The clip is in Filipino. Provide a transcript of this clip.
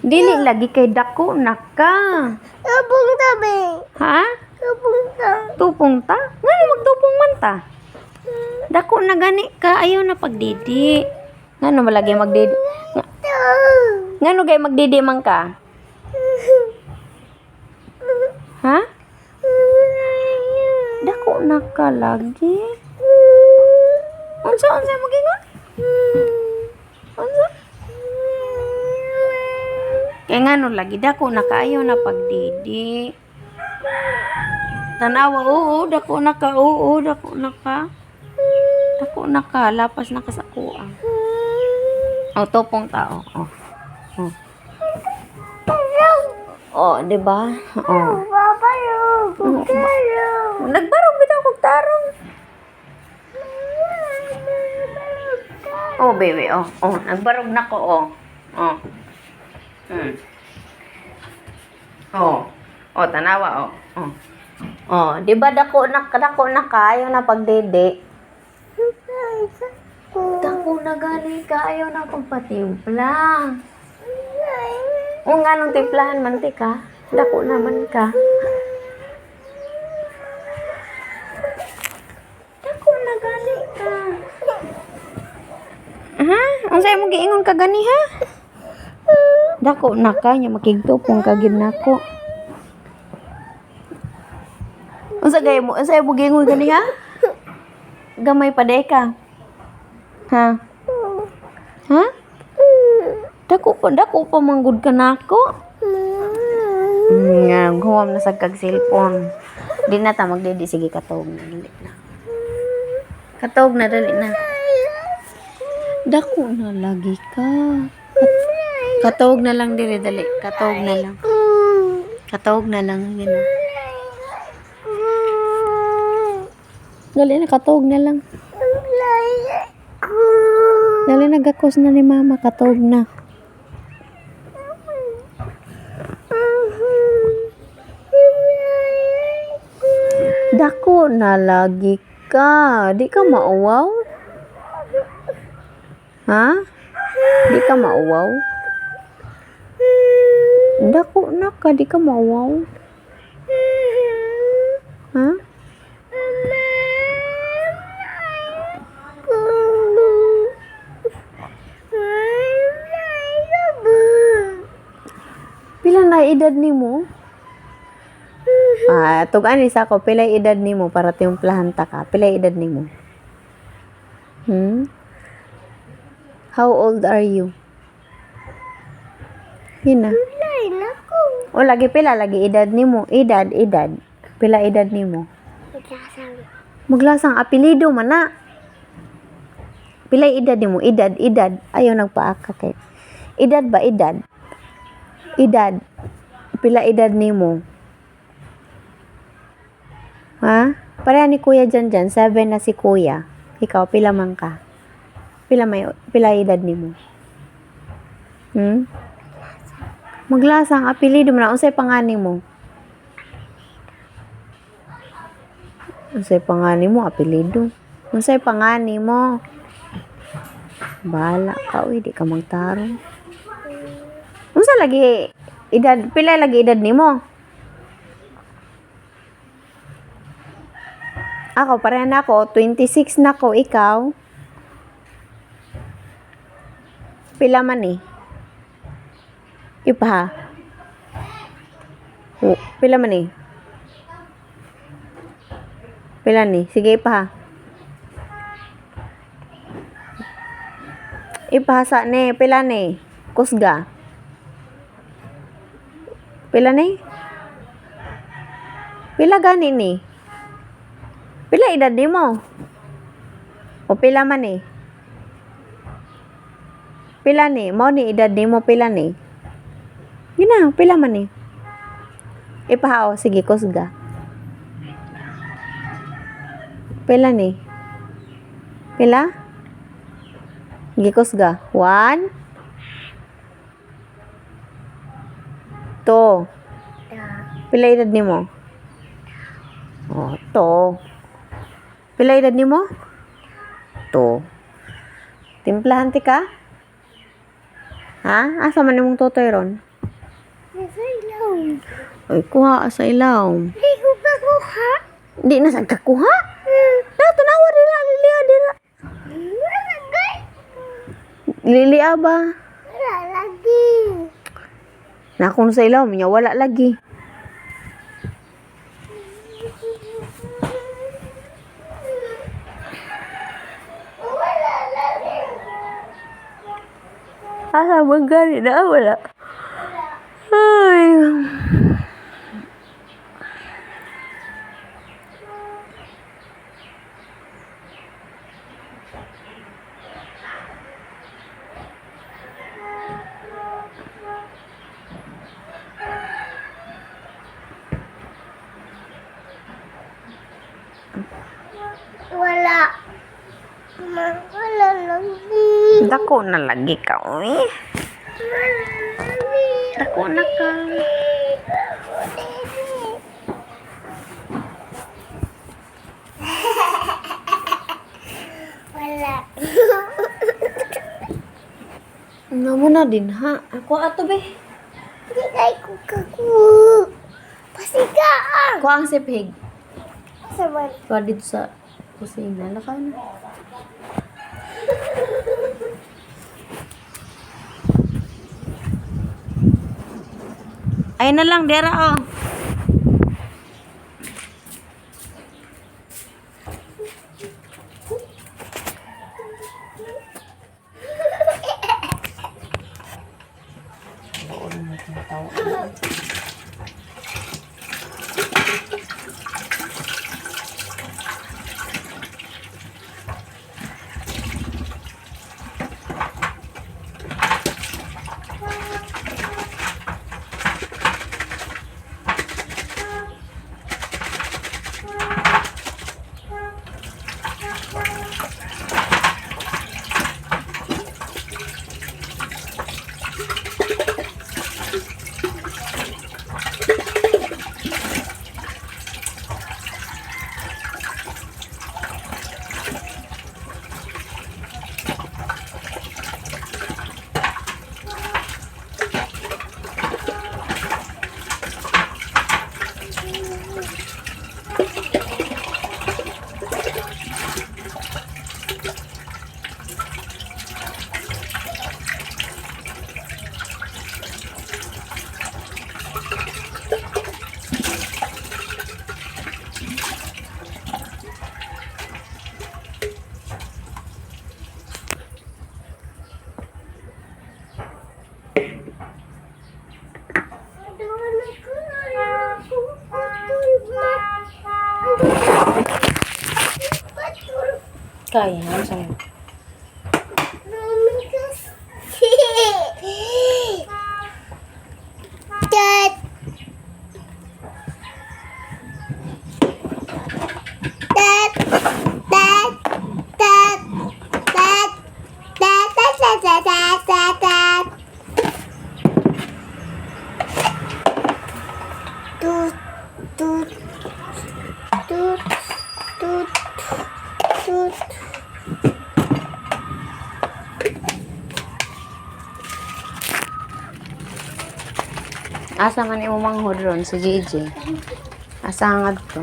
Dili lagi kay dako na ka. Tupong tabi. Ha? Tupong ta. Tupong ta? Ngano magtupong man ta? Dako na gani ka, ayaw na pagdidi. Ngano malagi magdidi? Ngano gay magdidi man ka? Ha? Dako na ka lagi. Unsa magingon? Unsa? Kaya ngano lagi dako na ka, ayaw na pagdidi. Tanawa, oo, dako na ka, oo, dako na ka. Dako na ka, lapas na ka sa kuang. Oh, tupong tao. Oh. Oh. Oh, di ba? Oh. Papa yo. Pagkaro. Nagbarog bitaw kog tarong. Oh, baby, oh. Oh, nagbarog na ko, oh. Oh. Oh. Oh, tanawa, oh. Oh. Oh, di ba dako na kayo na pagdede? Dako na gali ka, ayaw na pagpatimpla. O nga nung timplahan man ti ka, dako naman ka. Dako na gali ka. Ha? Ang sa'yo mo giingon ka gani ha? Dako na ka, nya makigtupong ka gid nako. Unsa mo giingon gani ha? Gamay pa day ka. Ha? Ha? Dako pa manggod ka nako. Nga, huwam na sa kag cellphone. Di na ta magdidi, sige katog na dali na. Katog na dali na. Dako na lagi ka. Katog na lang dili dali. Katog na lang. Katog na lang yun. Dali na, katog na lang. Dali na, gakos na ni mama, katog na. Dako na lagi ka. Di ka mauwaw? Ha? Di ka mauwaw? Dako na ka, di ka mauwaw? Ha? Pila na edad nimo? Tugan isa ko, pila edad nimo para timplahan ta ka? Pila edad nimo? How old are you? Hina. O lagi pila lagi edad nimo? Edad. Pila edad nimo? Maglasang apelido man na. Pila edad nimo? Edad. Ayaw nagpaaka kay. Edad ba edad? Edad. Pila edad nimo? Ha? Pareha ni kuya dyan. 7 na si kuya. Ikaw, pila man ka? Pila edad nimo? Maglasang apelido mo na. Unsay pangani mo? Unsay pangani mo? Apelido. Unsay pangani mo? Bahala ka, uy. Di ka magtarong. Unsa lagi edad? Pila lagi edad nimo? Ako, pareha na ako. 26 na ko. Ikaw? Pila man eh? Ipa. Pila man eh? Pila ni? Sige, ipa. Ipahasa ni. Pila ni? Kusga. Pila ni? Pila gani ni? Pila edad ni mo? O pila man ni? Pila ni? Mo ni edad ni mo, pila ni? Gina, pila man ni? Ipahao, sige, kusga. Pila ni? Pila? Sige, kusga. 1 2. Pila edad ni mo? Oh, to. Pila edad ni mo? To. Timplahan ti ka? Ha? Asa man nimong tutoy ron? Nasa ilaw. Ay, kuha sa ilaw. Hindi ko pa kuha. Di na sa kakuha. Tanawa nila, lilia nila. Wala guys. Lilia ba? Wala lagi. Nakon sa ilaw, minya wala lagi. Wala lagi. Asa magani na wala. Ay. Wala. Wala lagi. Dako na lagi ka, uy. Wala lagi. Dako na ka. Wala. Nga mo na din, ha? Ako ato, be. Hindi kay kukaku. Pasigaan. Ako ang sipig. Saban. Kuha dito sa kusina. Laka na. Ay na lang, dera, oh. Kaya na, sa'yo. Dad. Dad. Dad. Dad. Dad. Dad. Dad. Dad. Dad. Dad. Dad. Tut. Tut. Tut. Tut. Tut. Asa man imo manghod ron si JJ? Asa hangad to?